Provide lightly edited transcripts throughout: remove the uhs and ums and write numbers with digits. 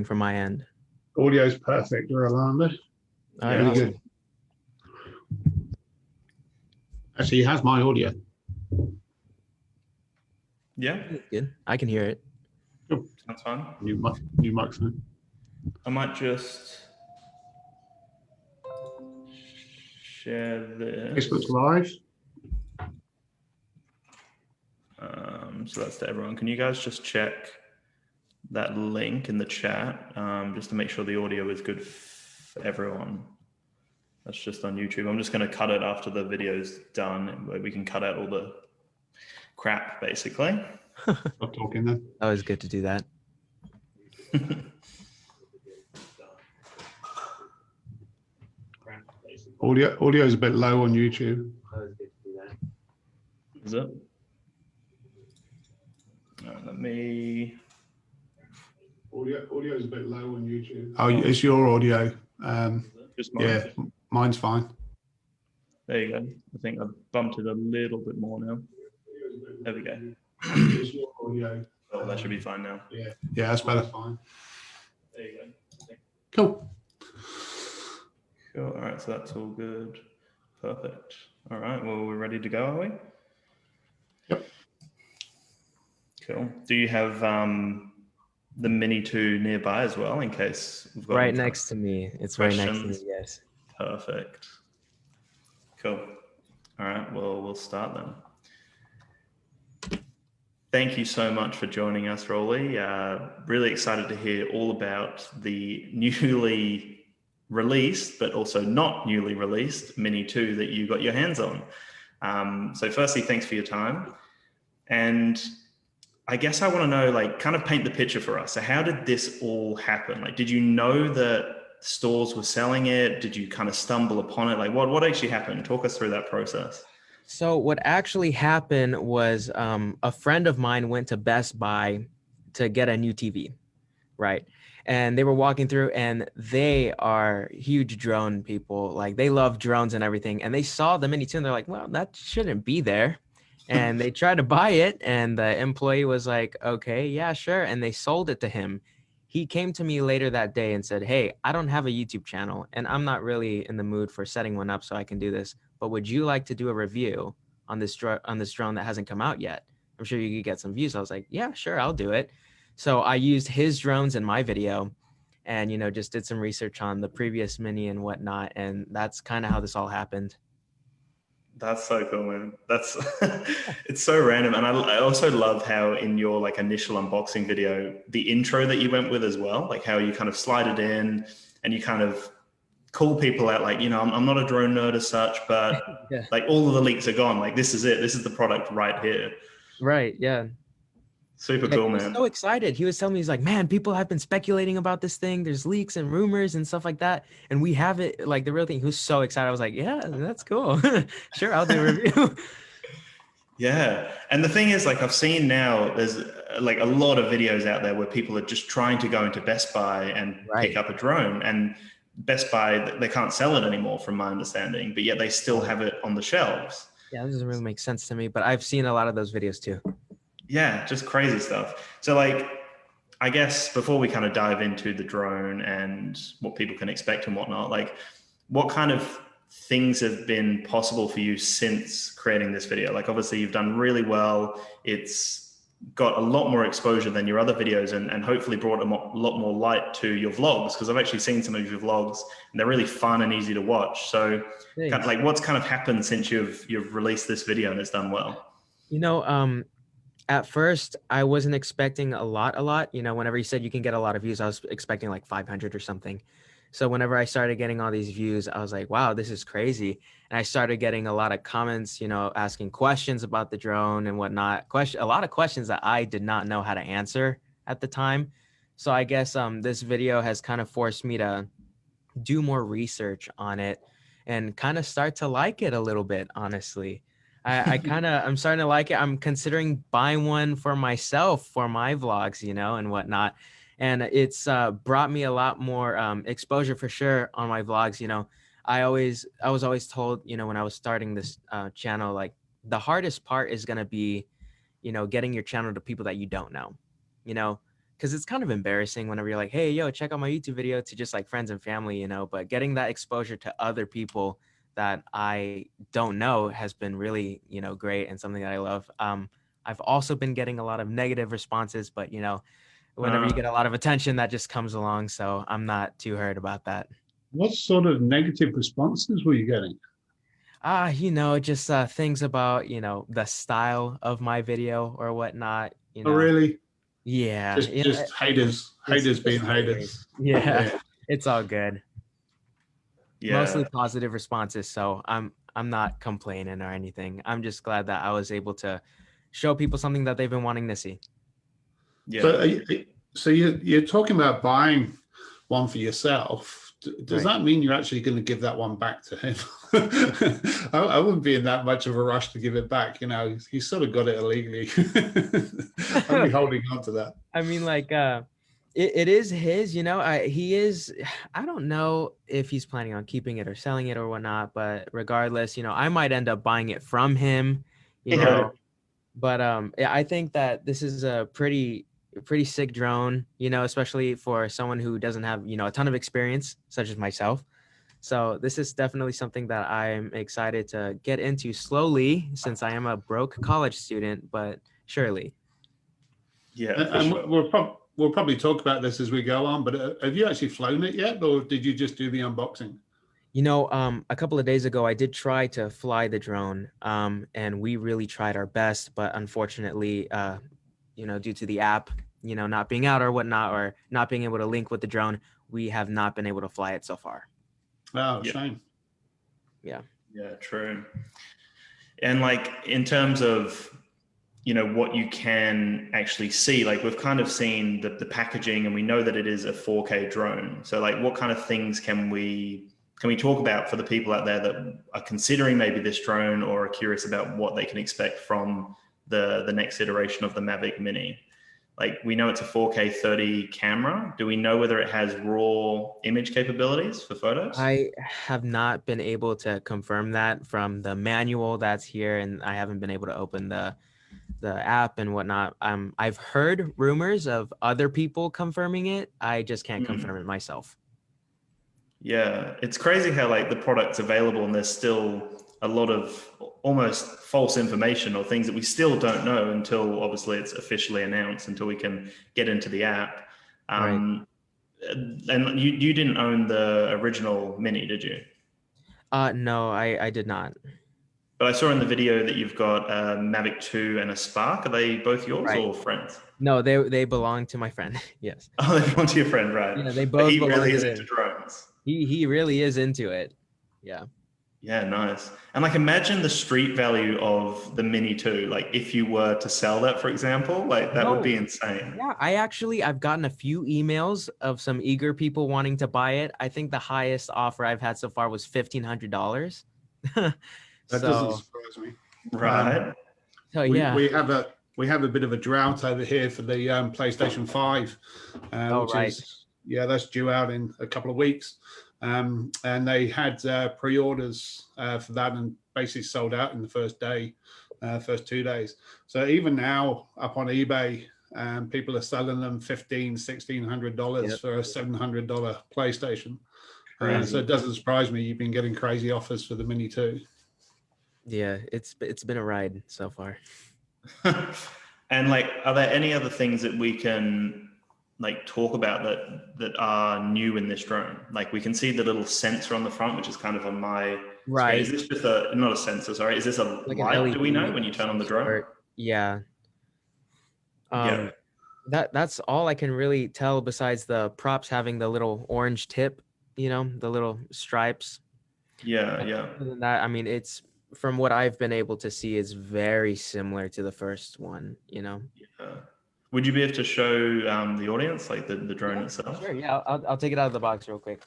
from my end. Audio's perfect, Rolando. All right, Really awesome. good. Actually, he has my audio. Yeah, Good. I can hear it. Cool. sounds fun. New microphone. I might just share this. Facebook's live. So that's to everyone. Can you guys just check that link in the chat just to make sure the audio is good for everyone? That's just on YouTube. I'm just going to cut it after the video's done. We can cut out all the crap, basically. Stop talking then. Always good to do that. Audio is a bit low on YouTube. Always good to do that. Is it? Let me. Audio is a bit low on YouTube. Oh, it's your audio. Just mine. Yeah, mine's fine. There you go. I think I've bumped it a little bit more now. There we go. It's your audio. Oh, that should be fine now. Yeah, that's better. Fine. There you go. Cool. Cool. All right, so that's all good. Perfect. All right, well, we're ready to go, are we? Yep. Cool. Do you have the Mini 2 nearby as well, in case we've got Right next to me. It's right next to me, yes. Perfect. Cool. All right, well, we'll start then. Thank you so much for joining us, Rolly. Really excited to hear all about the newly released, but also not newly released Mini 2 that you got your hands on. So firstly, thanks for your time. And I guess I want to know, like, kind of paint the picture for us. So how did this all happen? Like, did you know that stores were selling it? Did you kind of stumble upon it? Like, what actually happened? Talk us through that process. So what actually happened was a friend of mine went to Best Buy to get a new TV, right? And they were walking through, and they are huge drone people. Like, they love drones and everything. And they saw the Mini 2 and they're like, well, that shouldn't be there. And they tried to buy it, and the employee was like, okay, yeah, sure. And they sold it to him. He came to me later that day and said, hey, I don't have a YouTube channel, and I'm not really in the mood for setting one up so I can do this. But would you like to do a review on this drone that hasn't come out yet? I'm sure you could get some views. I was like, yeah, sure, I'll do it. So I used his drones in my video and, just did some research on the previous Mini and whatnot. And that's kind of how this all happened. That's so cool, man. That's it's so random. And I also love how in your like initial unboxing video, the intro that you went with as well, like how you kind of slide it in and you kind of call people out, like, I'm not a drone nerd as such, but Yeah. like all of the leaks are gone. Like, this is it. This is the product right here. Right. Yeah. Super cool, he was man. so excited. He was telling me, he's like, man, people have been speculating about this thing. There's leaks and rumors and stuff like that. And we have it, like the real thing. He was so excited. I was like, yeah, that's cool. Sure, I'll do a review. Yeah. And the thing is, like, I've seen now there's like a lot of videos out there where people are just trying to go into Best Buy and pick up a drone, and Best Buy, they can't sell it anymore from my understanding, but yet they still have it on the shelves. Yeah, that doesn't really make sense to me, but I've seen a lot of those videos too. Yeah, just crazy stuff. So, like, I guess before we kind of dive into the drone and what people can expect and whatnot, like, what kind of things have been possible for you since creating this video? Like, obviously you've done really well. It's got a lot more exposure than your other videos, and hopefully brought a lot more light to your vlogs, because I've actually seen some of your vlogs and they're really fun and easy to watch. So kind of like, what's kind of happened since you've released this video and it's done well? At first I wasn't expecting a lot. Whenever you said you can get a lot of views, I was expecting like 500 or something. So whenever I started getting all these views, I was like, wow, this is crazy. And I started getting a lot of comments, asking questions about the drone and whatnot. A lot of questions that I did not know how to answer at the time. So I guess this video has kind of forced me to do more research on it and kind of start to like it a little bit, honestly. I'm starting to like it. I'm considering buying one for myself for my vlogs, and whatnot. And it's brought me a lot more exposure for sure on my vlogs. I was always told, when I was starting this channel, like the hardest part is going to be, getting your channel to people that you don't know, because it's kind of embarrassing whenever you're like, hey, yo, check out my YouTube video to just like friends and family, you know, but getting that exposure to other people that I don't know has been really, you know, great and something that I love. I've also been getting a lot of negative responses, but you know, whenever you get a lot of attention, that just comes along. So I'm not too hurt about that. What sort of negative responses were you getting? You know, just things about, you know, the style of my video or whatnot, you Oh, know. really? Yeah, yeah, Just haters, just haters being haters. haters. Yeah, Yeah. it's all good. Mostly Yeah. positive responses, so I'm not complaining or anything. I'm just glad that I was able to show people something that they've been wanting to see. So, Yeah. you're talking about buying one for yourself. Does Right. that mean you're actually going to give that one back to him? I wouldn't be in that much of a rush to give it back. You know, he's sort of got it illegally. I'd be holding on to that. I mean, like, it is his, you know. He is. I don't know if he's planning on keeping it or selling it or whatnot, but regardless, you know, I might end up buying it from him, you Yeah. know. But yeah, I think that this is a pretty sick drone, you know, especially for someone who doesn't have, you know, a ton of experience, such as myself. So this is definitely something that I'm excited to get into slowly, since I am a broke college student, but surely. Yeah, for And sure. we'll probably talk about this as we go on. But have you actually flown it yet, or did you just do the unboxing? You know, a couple of days ago, I did try to fly the drone, and we really tried our best, but unfortunately, you know, due to the app, you know, not being out or whatnot, or not being able to link with the drone, we have not been able to fly it so far. Oh, Yeah. shame. Yeah. Yeah, true. And like in terms of, you know, what you can actually see, like we've kind of seen the packaging and we know that it is a 4K drone. So like what kind of things can we talk about for the people out there that are considering maybe this drone or are curious about what they can expect from the next iteration of the Mavic Mini? Like we know it's a 4K 30 camera. Do we know whether it has raw image capabilities for photos? I have not been able to confirm that from the manual that's here, and I haven't been able to open the app and whatnot. I've heard rumors of other people confirming it. I just can't confirm it myself. Yeah, it's crazy how like the product's available and there's still a lot of almost false information or things that we still don't know until obviously it's officially announced, until we can get into the app. Right. And you didn't own the original Mini, did you? No, I did not. But I saw in the video that you've got a Mavic 2 and a Spark. Are they both yours Right. or friends? No, they belong to my friend. Yes. Oh, they belong to your friend, right? Yeah, they But both he belong really to is into the drones. he really is into it. Yeah. Yeah, nice. And like imagine the street value of the Mini 2. Like if you were to sell that, for example, like that would No. be insane. Yeah, I've gotten a few emails of some eager people wanting to buy it. I think the highest offer I've had so far was $1,500. That doesn't So, surprise me. Um, Right. so we yeah. we have a bit of a drought over here for the PlayStation 5, Oh, which right. is that's due out in a couple of weeks. And they had pre-orders for that and basically sold out in the first day, first 2 days. So even now up on eBay, people are selling them $1,500-$1,600 Yep. for a $700 PlayStation. So Crazy. it doesn't surprise me you've been getting crazy offers for the Mini 2. Yeah, it's been a ride so far. And like, are there any other things that we can like talk about that are new in this drone? Like we can see the little sensor on the front, which is kind of on my screen. Right. Is this just a not a sensor? Sorry, is this a Like an light? Do we know LED when you of turn on some the drone? sort. Yeah. Yeah. That's all I can really tell besides the props having the little orange tip, you know, the little stripes. Yeah. Yeah. Other than that, I mean, it's from what I've been able to see, is very similar to the first one, you know. Would you be able to show the audience like the drone Yeah, itself? sure. Yeah, I'll take it out of the box real quick.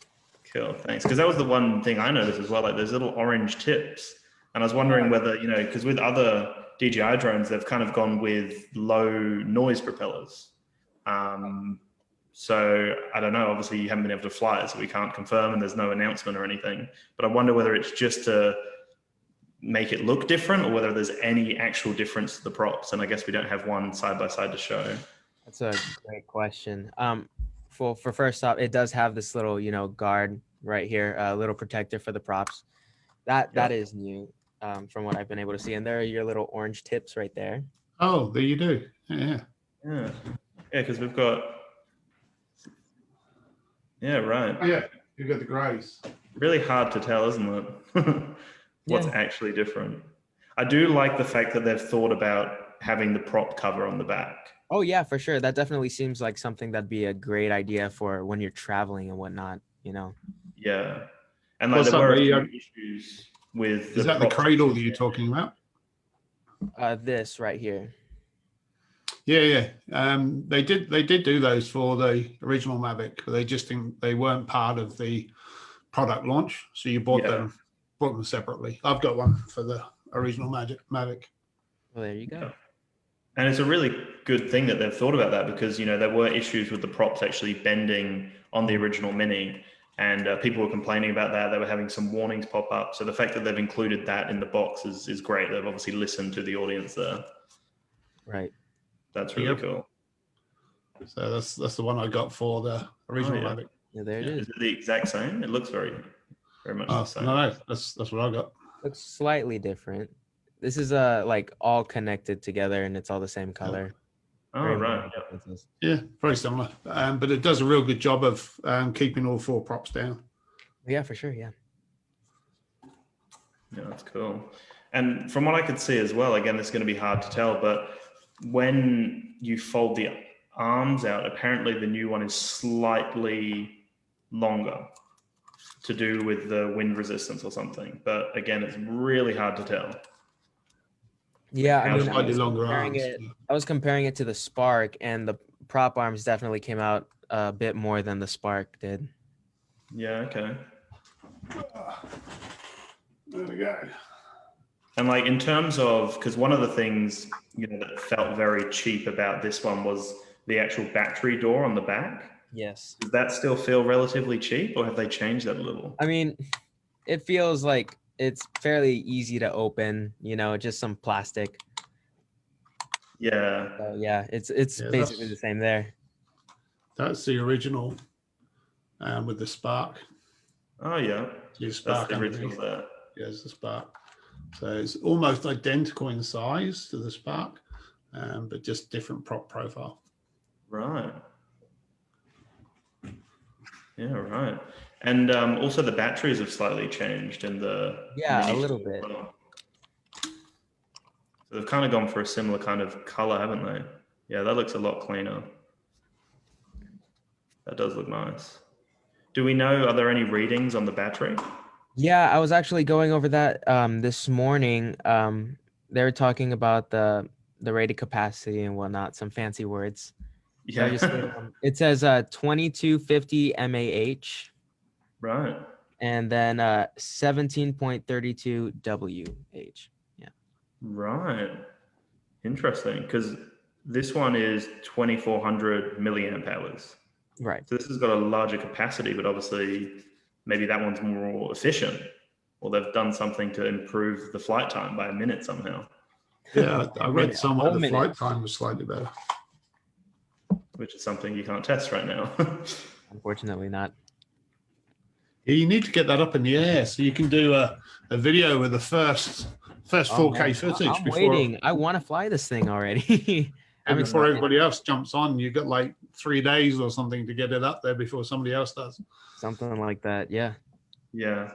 Cool, thanks. Because that was the one thing I noticed as well, like those little orange tips. And I was wondering whether, you know, because with other DJI drones, they've kind of gone with low noise propellers. So I don't know, obviously you haven't been able to fly it, so we can't confirm and there's no announcement or anything. But I wonder whether it's just to make it look different or whether there's any actual difference to the props. And I guess we don't have one side by side to show. That's a great question. For first off, it does have this little, guard right here, a little protector for the props. That Yeah. is new, from what I've been able to see. And there are your little orange tips right there. Oh, there you do. Yeah. Yeah. Yeah, because we've got. Yeah, right. Oh, yeah. You've got the greys. Really hard to tell, isn't it? What's Yeah. actually different. I do like the fact that they've thought about having the prop cover on the back. Oh yeah, for sure. That definitely seems like something that'd be a great idea for when you're traveling and whatnot. Yeah. And like What's there that? were a few issues with Is the that the props. cradle that you're talking about? This right here. Yeah, yeah. They did do those for the original Mavic, but they weren't part of the product launch. So you bought Yeah. them separately. I've got one for the original Mavic. Well, there you go. Yeah. And it's a really good thing that they've thought about that because, there were issues with the props actually bending on the original Mini, and people were complaining about that. They were having some warnings pop up. So the fact that they've included that in the box is great. They've obviously listened to the audience there. Right. That's really cool. So that's the one I got for the original Mavic. Yeah, there it is. Is it the exact same? It looks very, very much the same. No, that's what I got. Looks slightly different. This is like all connected together and it's all the same color. Oh, Very right. minor differences. Yeah, very similar. But it does a real good job of keeping all four props down. Yeah, for sure. Yeah. Yeah, that's cool. And from what I could see as well, again, it's going to be hard to tell, but when you fold the arms out, apparently the new one is slightly longer to do with the wind resistance or something. But again, it's really hard to tell. Yeah, I mean, Slightly longer arms. I was comparing it to the Spark, and the prop arms definitely came out a bit more than the Spark did. Yeah, okay. There we go. And like in terms of, because one of the things, that felt very cheap about this one was the actual battery door on the back. Yes. Does that still feel relatively cheap, or have they changed that a little? I mean, it feels like it's fairly easy to open, just some plastic. Yeah. So yeah, it's basically the same there. That's the original with the Spark. Oh yeah. Spark That's the original there. Yeah, it's the Spark. So it's almost identical in size to the Spark, but just different prop profile. Right. Yeah, right. And also the batteries have slightly changed in the a little bit. So they've kind of gone for a similar kind of color, haven't they? Yeah, that looks a lot cleaner. That does look nice. Do we know, are there any readings on the battery? Yeah, I was actually going over that this morning. They were talking about the rated capacity and whatnot, some fancy words. Yeah. So it says 2250 mAh. Right. And then 17.32 WH. Yeah. Right. Interesting, because this one is 2400 milliamp hours. Right. So this has got a larger capacity, but obviously maybe that one's more efficient, or they've done something to improve the flight time by a minute somehow. Yeah, I read somewhere the flight time was slightly better. Which is something you can't test right now. Unfortunately not. Yeah, you need to get that up in the air so you can do a video with the first 4K footage. I'm waiting. I want to fly this thing already. And before everybody else jumps on, you've got like 3 days or something to get it up there before somebody else does. Something like that, yeah. Yeah,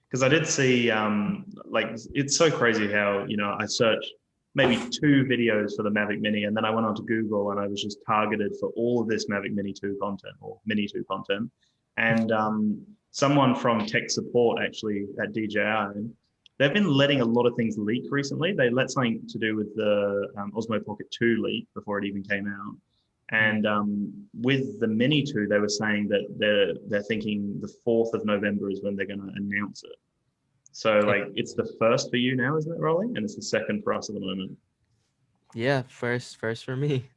because I did see, it's so crazy how, I searched maybe 2 videos for the Mavic Mini, and then I went onto Google and I was just targeted for all of this Mavic Mini 2 content or Mini 2 content. And someone from tech support actually at DJI, they've been letting a lot of things leak recently. They let something to do with the Osmo Pocket 2 leak before it even came out. And with the Mini 2, they were saying that they're thinking the 4th of November is when they're going to announce it. So like it's the first for you now, isn't it, Rolling? And it's the second for us at the moment. Yeah, first for me.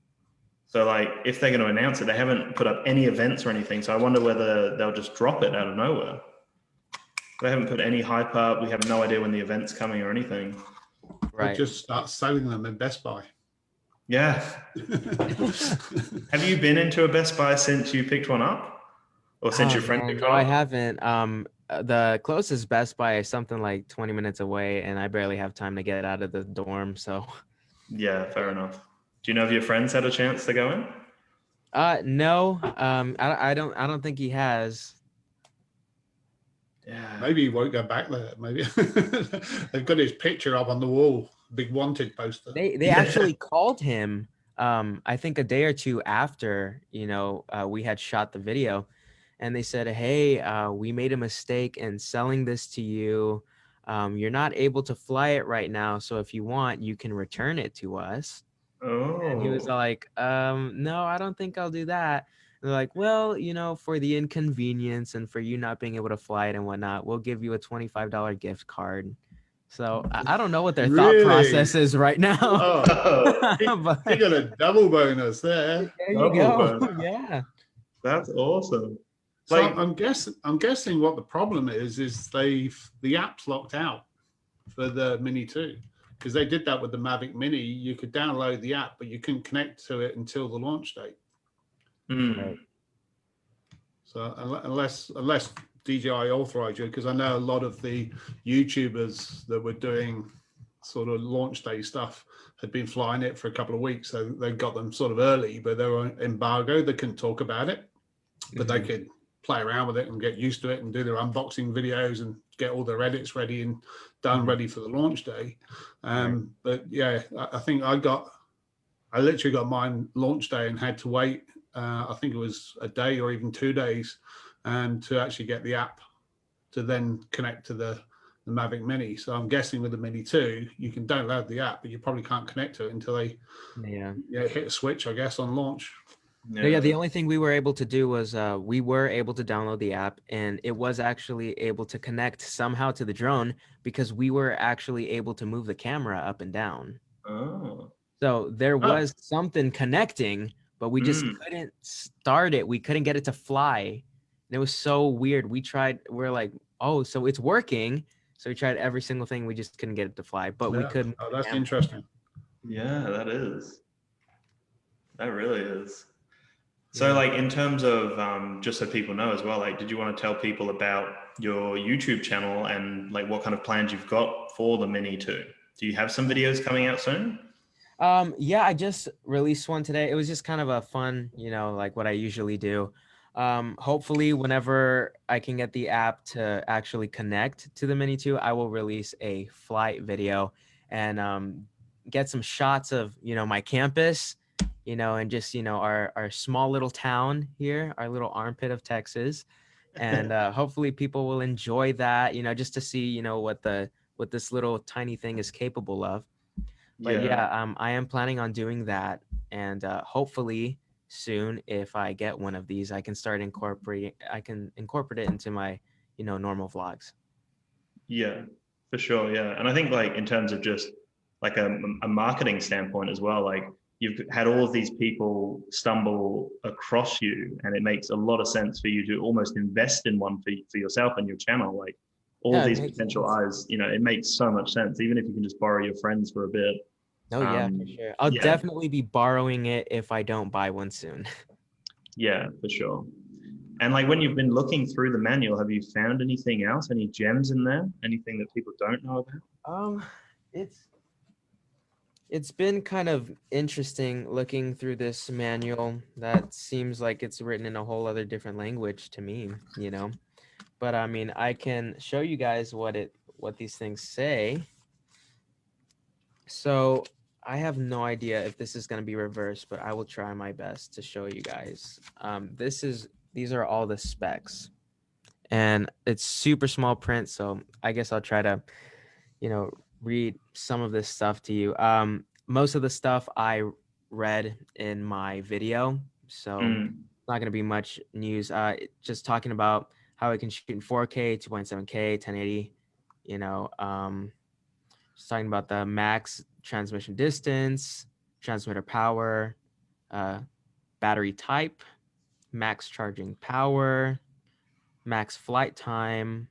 So like if they're going to announce it, they haven't put up any events or anything. So I wonder whether they'll just drop it out of nowhere. They haven't put any hype up. We have no idea when the event's coming or anything. Right. Or just start selling them in Best Buy. Yeah. Have you been into a Best Buy since you picked one up, or since Oh your friend man, picked no, one I up? haven't. The closest Best Buy is something like 20 minutes away, and I barely have time to get out of the dorm. So, Yeah, fair enough. Do you know if your friends had a chance to go in? no, I don't think he has. Yeah. Maybe he won't go back there. Maybe they've got his picture up on the wall, big wanted poster. They actually called him. I think a day or two after, we had shot the video, and they said, "Hey, we made a mistake in selling this to you. You're not able to fly it right now, so if you want, you can return it to us." And he was Oh. like, "No, I don't think I'll do that." And they're like, "Well, for the inconvenience and for you not being able to fly it and whatnot, we'll give you a $25 gift card." So I don't know what their thought Really? process is right now, Oh, Oh, he but got a double bonus there. there you double go. burn. Yeah. That's awesome. So Like, I'm guessing what the problem is the app's locked out for the Mini 2 because they did that with the Mavic Mini. You could download the app, but you couldn't connect to it until the launch date. Right. So unless DJI authorized you, because I know a lot of the YouTubers that were doing sort of launch day stuff had been flying it for a couple of weeks, so they got them sort of early, but they were embargoed. They couldn't talk about it, but they Mhm. could play around with it and get used to it and do their unboxing videos and get all their edits ready and done Mhm. ready for the launch day. Right. But yeah, I think I literally got mine launch day and had to wait. I think it was a day or even 2 days to actually get the app to then connect to the Mavic Mini. So I'm guessing with the Mini 2, you can download the app, but you probably can't connect to it until they Yeah. hit a switch, I guess, on launch. No, yeah, yeah. the only thing we were able to do was we were able to download the app, and it was actually able to connect somehow to the drone because we were actually able to move the camera up and down. Oh. So there Oh, was something connecting, but we just Mm. couldn't start it. We couldn't get it to fly. And it was so weird. We're like, oh, so it's working. So we tried every single thing. We just couldn't get it to fly, but we yeah. could move Oh, the that's camera. interesting. Yeah, that is. That really is. So, Yeah. like, in terms of just so people know as well, like, did you want to tell people about your YouTube channel and like what kind of plans you've got for the Mini 2? Do you have some videos coming out soon? Yeah, I just released one today. It was just kind of a fun, like what I usually do. Hopefully, whenever I can get the app to actually connect to the Mini 2, I will release a flight video and get some shots of, my campus, and just, our small little town here, our little armpit of Texas. And hopefully people will enjoy that, just to see, what this little tiny thing is capable of. But Yeah. yeah, I am planning on doing that, and hopefully soon, if I get one of these, I can incorporate it into my, normal vlogs. Yeah, for sure. Yeah. And I think like in terms of just like a marketing standpoint as well, like you've had all of these people stumble across you and it makes a lot of sense for you to almost invest in one for yourself and your channel. Like all of Yeah, it these makes potential sense. eyes, it makes so much sense, even if you can just borrow your friends for a bit. Oh yeah, for sure. I'll Yeah, definitely be borrowing it if I don't buy one soon. yeah, for sure. And like when you've been looking through the manual, have you found anything else? Any gems in there? Anything that people don't know about? Um, it's it's been kind of interesting looking through this manual that seems like it's written in a whole other different language to me. But I mean, I can show you guys what these things say. So I have no idea if this is going to be reversed, but I will try my best to show you guys. These are all the specs, and it's super small print. So I guess I'll try to, you know, read some of this stuff to you. Most of the stuff I read in my video, so Mm, not going to be much news. Just talking about how it can shoot in 4K, 2.7K, 1080. You know, just talking about the max transmission distance, transmitter power, uh, battery type, max charging power, max flight time,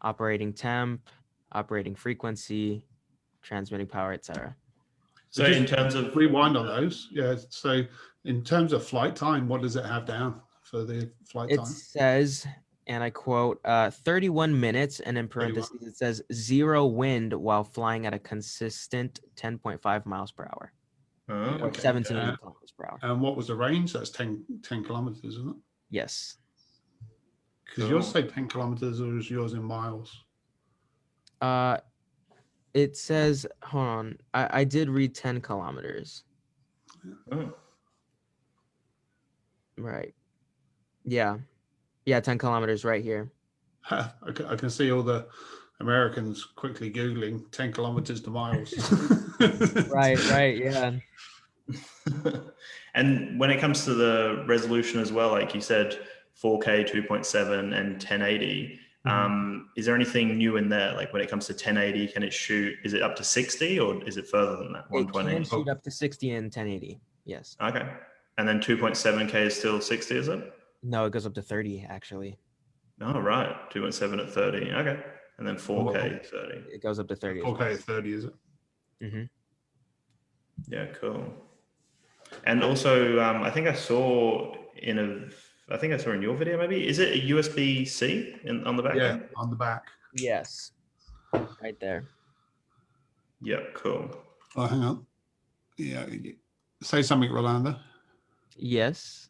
operating temp, operating frequency, transmitting power, etc. So Just in terms of rewind on those. Yeah. So in terms of flight time, what does it have down for the flight It time? says, and I quote, 31 minutes, and in 31. parentheses, it says 0 wind while flying at a consistent 10.5 miles per hour oh, or okay. 17 kilometers per hour. And what was the range? That's 10 kilometers, isn't it? Yes. Because Cool. yours say 10 kilometers, or is yours in miles? It says, hold on, I did read 10 kilometers. Oh. Right. Yeah. Yeah, 10 kilometers right here. I can see all the Americans quickly Googling 10 kilometers to miles. Right, yeah. And when it comes to the resolution as well, like you said, 4K, 2.7, and 1080. Is there anything new in there? Like when it comes to 1080, can it shoot? Is it up to 60 or is it further than that? It can 120? shoot up to 60 and 1080. Yes. Okay. And then 2.7K is still 60, is it? No, it goes up to 30 actually. Oh, right. 2.7 at 30. Okay. And then 4K 30. It goes up to 30 as well. 4K 30, is it? Mm-hmm. Yeah, cool. And also, I think I saw in your video maybe. Is it a USB-C on the back? Yeah, there? on the back. Yes. Right there. Yeah, cool. Oh, hang on. Yeah. Say something, Rolando. Yes.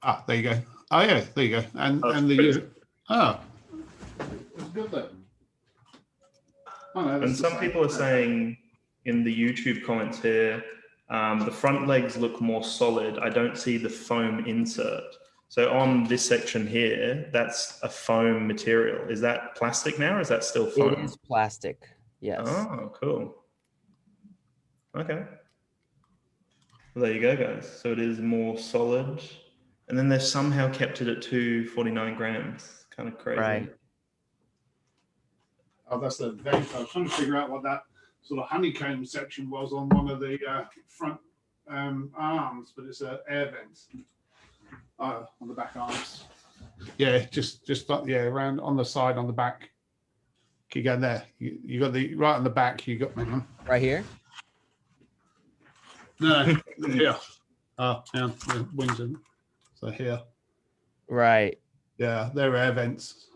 Ah, there you go. Oh, yeah, there you go. And the it's good then. Oh, no, And some people are saying in the YouTube comments here, the front legs look more solid. I don't see the foam insert. So on this section here, that's a foam material. Is that plastic now or is that still foam? It is plastic. Yes. Oh, cool. Okay. Well, there you go, guys. So it is more solid. And then they've somehow kept it at 249 grams. Kind of crazy. Right. Oh, that's the vent. I was trying to figure out what that sort of honeycomb section was on one of the front arms, but it's an air vent on the back arms. Yeah, just around on the side on the back. Keep going there. You got the right on the back. You got Right here. no here. Oh, yeah, the wings in. So here. Right. Yeah, they're air vents.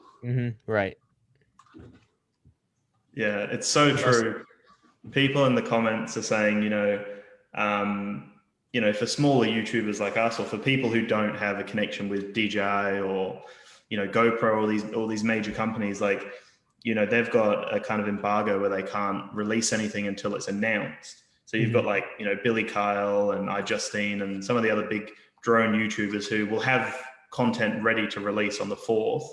Right. Yeah, it's so true. People in the comments are saying, for smaller YouTubers like us, or for people who don't have a connection with DJI or, GoPro, all these major companies, like, they've got a kind of embargo where they can't release anything until it's announced. So you've got like, Billy Kyle and iJustine and some of the other big drone YouTubers who will have content ready to release on the 4th.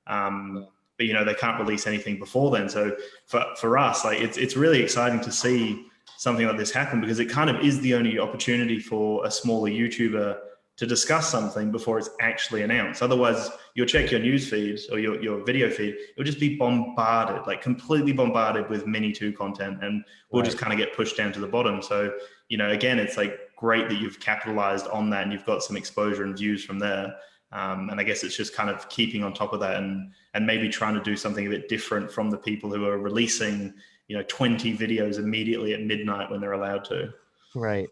But they can't release anything before then. So for us, like it's really exciting to see something like this happen, because it kind of is the only opportunity for a smaller YouTuber to discuss something before it's actually announced. Otherwise, you'll check your news feed or your video feed, it'll just be bombarded, like completely bombarded with Mini 2 content, and we'll just kind of get pushed down to the bottom. So, again, it's like great that you've capitalized on that and you've got some exposure and views from there. And I guess it's just kind of keeping on top of that and maybe trying to do something a bit different from the people who are releasing, 20 videos immediately at midnight when they're allowed to. Right.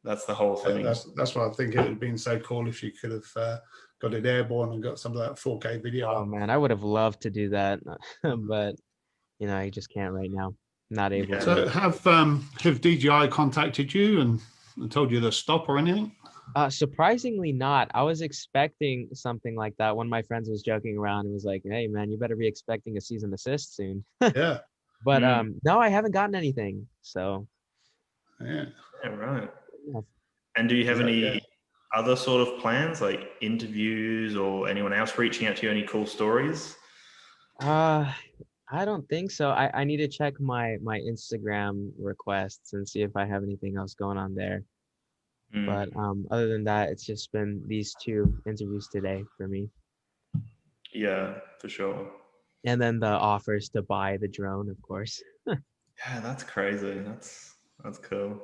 That's the whole thing. That's why I think it would have been so cool if you could have got it airborne and got some of that 4K video. Oh man, I would have loved to do that, but I just can't right now. Not able to. So have DJI contacted you and told you to stop or anything? Surprisingly not. I was expecting something like that. One of my friends was joking around and was like, "Hey man, you better be expecting a cease and desist soon." Yeah. But no, I haven't gotten anything. So Yeah. Yeah, right. Yeah. And do you have any other sort of plans, like interviews or anyone else reaching out to you? Any cool stories? I don't think so. I need to check my Instagram requests and see if I have anything else going on there. But other than that, it's just been these 2 interviews today for me. Yeah, for sure. And then the offers to buy the drone, of course. Yeah, that's crazy. That's cool.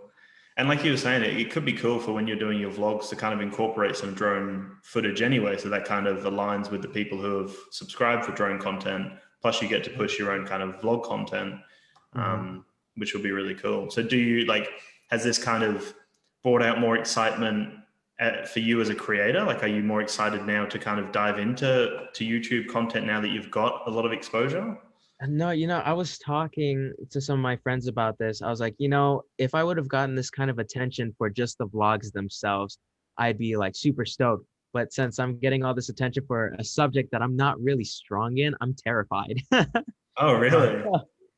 And like you were saying, it could be cool for when you're doing your vlogs to kind of incorporate some drone footage anyway. So that kind of aligns with the people who have subscribed for drone content. Plus, you get to push your own kind of vlog content, which will be really cool. So, do you like, has this kind of brought out more excitement for you as a creator? Like, are you more excited now to kind of dive into YouTube content now that you've got a lot of exposure? No, I was talking to some of my friends about this. I was like, if I would have gotten this kind of attention for just the vlogs themselves, I'd be like super stoked. But since I'm getting all this attention for a subject that I'm not really strong in, I'm terrified. Oh, really?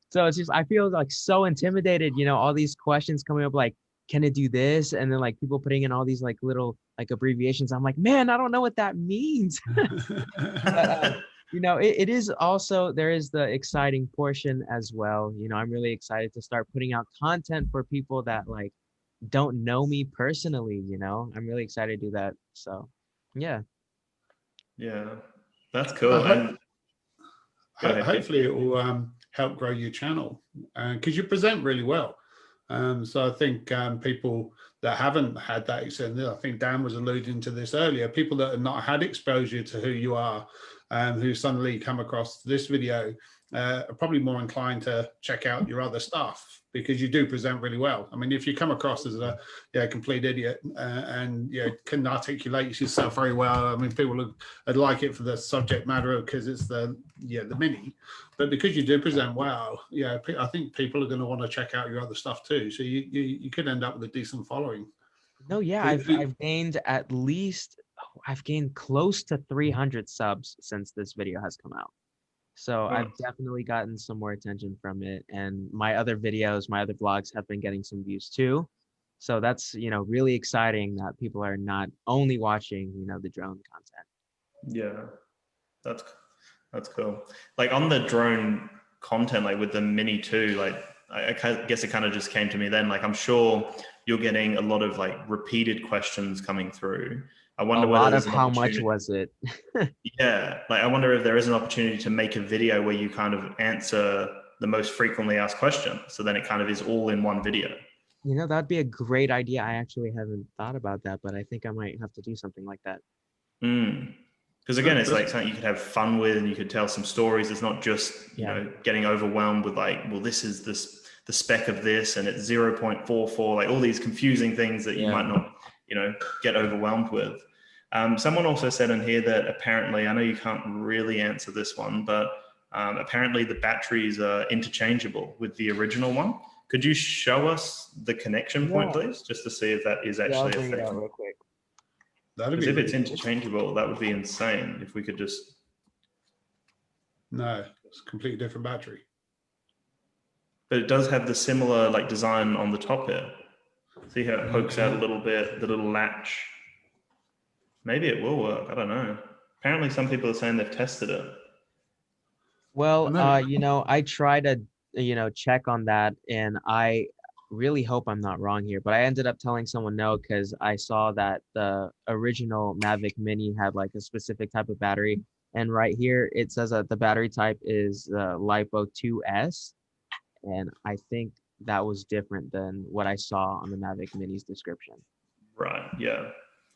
So it's just, I feel like so intimidated, all these questions coming up like, can it do this? And then like people putting in all these like little like abbreviations. I'm like, man, I don't know what that means. But, it is also, there is the exciting portion as well. I'm really excited to start putting out content for people that like don't know me personally, I'm really excited to do that. So, yeah. Yeah, that's cool. Well, And go ahead, Keith. hopefully it will help grow your channel because you present really well. So I think people that haven't had that experience, I think Dan was alluding to this earlier, people that have not had exposure to who you are, who suddenly come across this video, are probably more inclined to check out your other stuff because you do present really well. I mean, if you come across as a complete idiot and can articulate yourself very well, I mean, people would like it for the subject matter because it's the mini, but because you do present well, I think people are going to want to check out your other stuff too. So you could end up with a decent following. No, yeah, I've gained at least, I've gained close to 300 subs since this video has come out. So I've definitely gotten some more attention from it. And my other videos, my other vlogs have been getting some views too. So that's, really exciting that people are not only watching, the drone content. Yeah, that's cool. Like on the drone content, like with the Mini 2, like I guess it kind of just came to me then. Like I'm sure you're getting a lot of like repeated questions coming through. I wonder whether there's an How much opportunity. was it? Yeah, like I wonder if there is an opportunity to make a video where you kind of answer the most frequently asked questions. So then it kind of is all in one video. That'd be a great idea. I actually haven't thought about that, but I think I might have to do something like that. Because again, it's like something you could have fun with and you could tell some stories. It's not just, getting overwhelmed with like, well, this is the spec of this and it's 0.44, like all these confusing things that you might not, get overwhelmed with. Someone also said in here that apparently, I know you can't really answer this one, but apparently the batteries are interchangeable with the original one. Could you show us the connection point, please, just to see if that is actually a thing? Real quick. Because if it's interchangeable, that would be insane if we could just... No, it's a completely different battery. But it does have the similar like design on the top here. See how it pokes out a little bit, the little latch. Maybe it will work. I don't know. Apparently some people are saying they've tested it. Well, I try to, check on that, and I really hope I'm not wrong here, but I ended up telling someone no because I saw that the original Mavic Mini had like a specific type of battery, and right here it says that the battery type is the LiPo 2S, and I think that was different than what I saw on the Mavic Mini's description. Right. Yeah.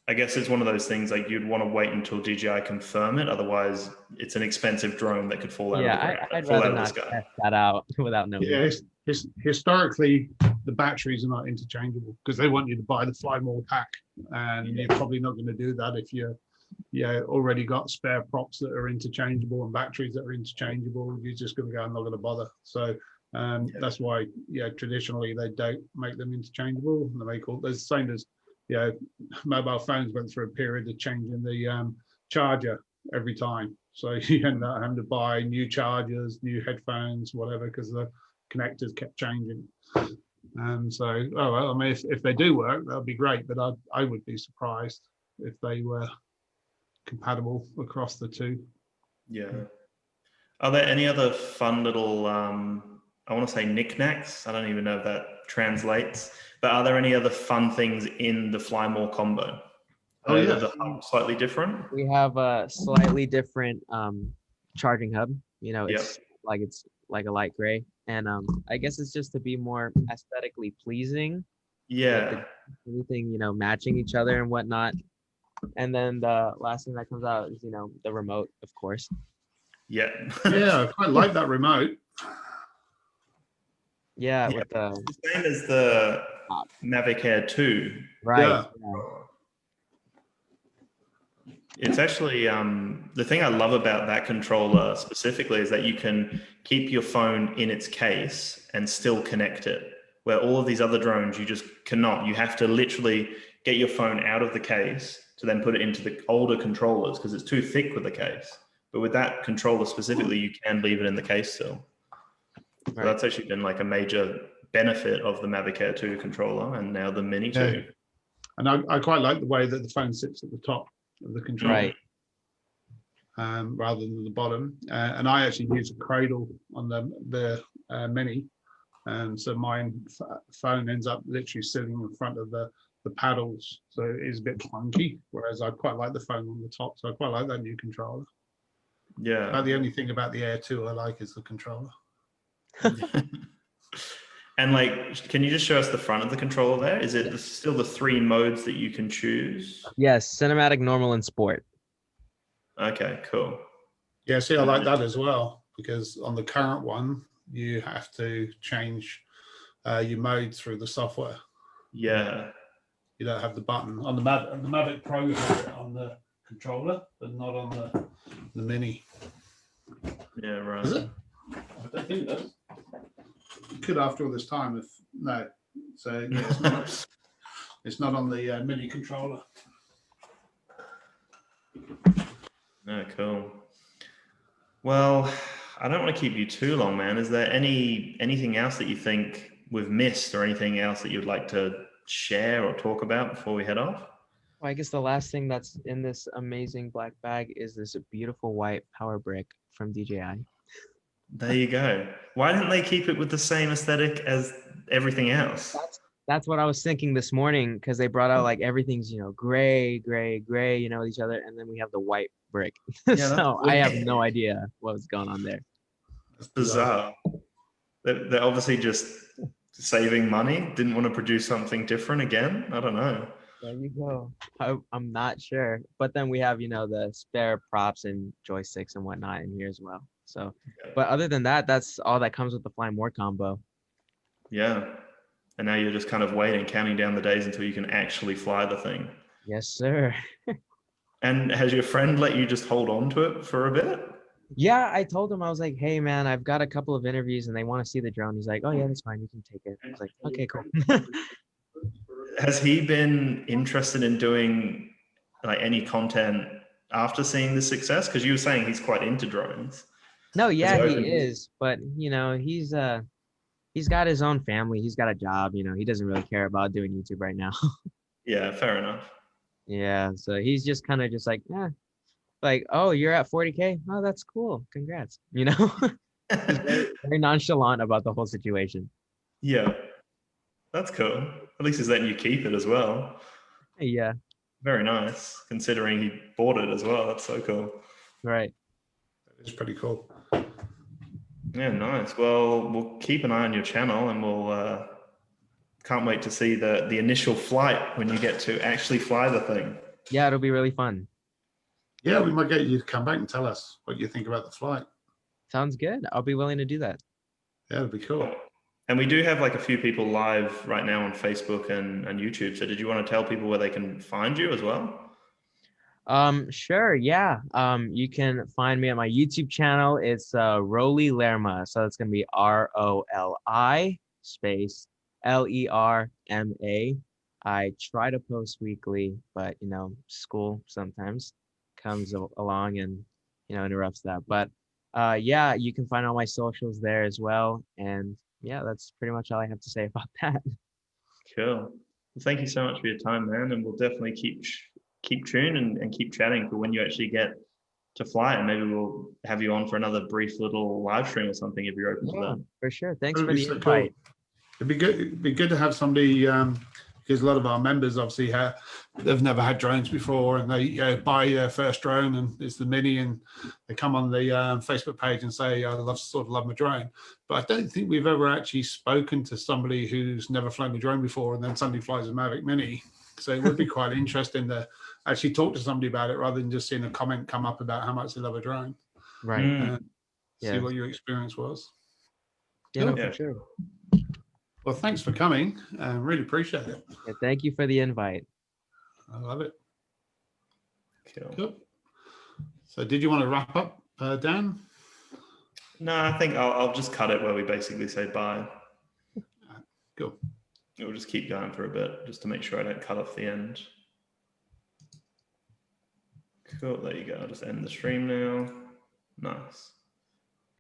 I guess it's one of those things like you'd want to wait until DJI confirm it. Otherwise, it's an expensive drone that could fall out of the ground. I'd rather not test that out without knowing. Yeah, historically, the batteries are not interchangeable because they want you to buy the Fly More pack, and you're probably not going to do that if you're already got spare props that are interchangeable and batteries that are interchangeable. You're just going to go, I'm not going to bother. So that's why traditionally they don't make them interchangeable. And they make all, there's the same as mobile phones went through a period of changing the charger every time. So you end up having to buy new chargers, new headphones, whatever, because the connectors kept changing. I mean, if they do work, that'd be great, but I would be surprised if they were compatible across the two. Yeah. Are there any other fun little, I want to say knickknacks? I don't even know if that translates, but are there any other fun things in the Fly More combo? The hub slightly different? We have a slightly different charging hub. It's like a light gray. And I guess it's just to be more aesthetically pleasing. Yeah. Everything, matching each other and whatnot. And then the last thing that comes out is, the remote, of course. Yeah. Yeah, I quite like that remote. Yeah, Yeah, with the it's the same as the Mavic Air 2. right. Yeah. Yeah. It's actually the thing I love about that controller specifically is that you can keep your phone in its case and still connect it. Where all of these other drones, you just cannot. You have to literally get your phone out of the case to then put it into the older controllers because it's too thick with the case. But with that controller specifically, you can leave it in the case still. So Right. that's actually been like a major benefit of the Mavic Air 2 controller and now the Mini 2. And I quite like the way that the phone sits at the top of the controller. Right. Rather than the bottom. And I actually use a cradle on the Mini. So my phone ends up literally sitting in front of the paddles. So it is a bit clunky, whereas I quite like the phone on the top. So I quite like that new controller. Yeah. But the only thing about the Air 2 I like is the controller. And like, can you just show us the front of the controller there? Is it still the 3 modes that you can choose? Yes, cinematic, normal, and sport. Okay, cool. Yeah, see, I like that as well, because on the current one, you have to change your mode through the software. Yeah. You don't have the button. On the Mavic Pro, you have it on the controller, but not on the Mini. Yeah, right. Is it? I don't think it does. It could after all this time if no. So yeah, it's not on the Mini controller. No, cool. Well, I don't want to keep you too long, man. Is there anything else that you think we've missed or anything else that you'd like to share or talk about before we head off? Well, I guess the last thing that's in this amazing black bag is this beautiful white power brick from DJI. There you go. Why didn't they keep it with the same aesthetic as everything else? That's what I was thinking this morning because they brought out like everything's, gray, gray, gray, with each other. And then we have the white brick. Yeah, So I have no idea what was going on there. That's bizarre. They're obviously just saving money, didn't want to produce something different again. I don't know. There you go. I'm not sure. But then we have, the spare props and joysticks and whatnot in here as well. So, but other than that, that's all that comes with the Fly More combo. Yeah. And now you're just kind of waiting, counting down the days until you can actually fly the thing. Yes, sir. And has your friend let you just hold on to it for a bit? Yeah, I told him, I was like, hey, man, I've got a couple of interviews and they want to see the drone. He's like, oh, yeah, that's fine. You can take it. I was like, okay, cool. Has he been interested in doing like any content after seeing the success? Because you were saying he's quite into drones. No, yeah, he is. But, he's got his own family. He's got a job. He doesn't really care about doing YouTube right now. Yeah, fair enough. Yeah, so he's just kind of just like, like, oh, you're at 40K? Oh, that's cool. Congrats. He's very nonchalant about the whole situation. Yeah, that's cool. At least he's letting you keep it as well. Yeah. Very nice, considering he bought it as well. That's so cool. Right. It's pretty cool. Yeah, nice. Well, we'll keep an eye on your channel and we'll can't wait to see the initial flight when you get to actually fly the thing. Yeah, it'll be really fun. Yeah, we might get you to come back and tell us what you think about the flight. Sounds good. I'll be willing to do that. Yeah, it'd be cool. And we do have like a few people live right now on Facebook and YouTube. So did you want to tell people where they can find you as well? Sure. Yeah. You can find me on my YouTube channel. It's Rolly Lerma. So it's gonna be ROLI space LERMA. I try to post weekly, but school sometimes comes along and interrupts that. But yeah, you can find all my socials there as well. And yeah, that's pretty much all I have to say about that. Cool. Well, thank you so much for your time, man. And we'll definitely keep tuned and keep chatting for when you actually get to fly, and maybe we'll have you on for another brief little live stream or something if you're open to that. For sure. Thanks for the invite. Cool. It'd be good to have somebody because a lot of our members obviously they've never had drones before, and they buy their first drone, and it's the Mini, and they come on the Facebook page and say, I love my drone. But I don't think we've ever actually spoken to somebody who's never flown a drone before and then suddenly flies a Mavic Mini. So it would be quite interesting to actually talk to somebody about it rather than just seeing a comment come up about how much they love a drone. Right. See what your experience was. Yeah, no, for sure. Well, thanks for coming. Really appreciate it. Yeah, thank you for the invite. I love it. Cool. So did you want to wrap up, Dan? No, I think I'll just cut it where we basically say bye. Cool. We'll just keep going for a bit just to make sure I don't cut off the end. Cool, there you go. I'll just end the stream now. Nice.